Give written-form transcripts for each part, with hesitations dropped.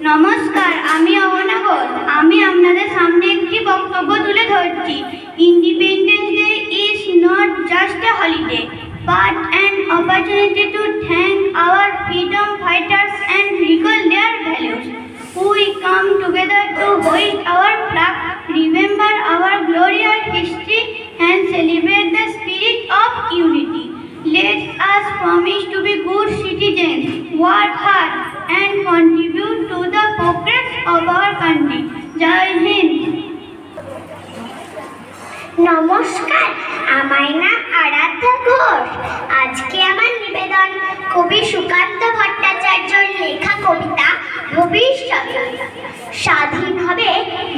নমস্কার, আমি অবনাগর। আমি আপনাদের সামনে একটি বক্তব্য তুলে ধরছি। Independence day is not just a holiday, but an opportunity to thank our freedom fighters and recall their values. We come together to hoist our flag, remember our glorious history, and celebrate the spirit of unity. Let us promise to be good citizens, work hard, and contribute to the progress of our country. Jai Hind. নমস্কার, আমার নাম আরাধ্যা ঘোষ। আজকে আমার নিবেদন কবি সুকান্ত ভট্টাচার্যর লেখা কবিতা ভবিষ্যৎ। স্বাধীন হবে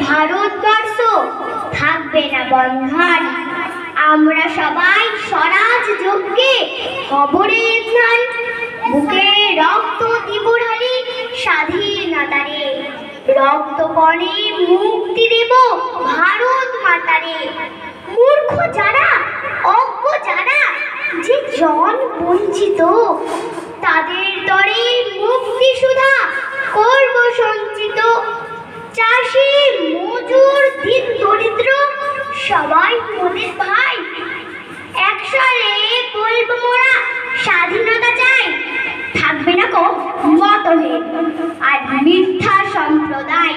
ভারতবর্ষ, থাকবে না বন্ধন। আমরা সবাই স্বরাজ যজ্ঞে কবরে স্নান, বুকে রক্ত দিব ঢালি স্বাধীনতারে। রক্ত করে মুক্তি দেব ভারত মাতারে। মূর্খ যারা, অজ্ঞ যারা, যে জন বঞ্চিত, তাদের তরে মুক্তি সুধা করব সঞ্চিত। চাষি মজুর দিন দরিদ্র সবাই মোদের ভাই। একসাথে বলবো মোরা স্বাধীনতা চাই। থাকবে না কো মতভেদ আর মিথ্যা সম্প্রদায়।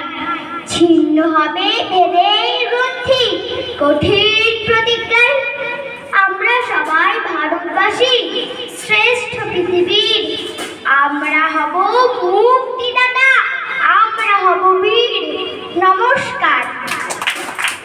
ছিন্ন হবে ভেদের গ্রন্থি, কঠিন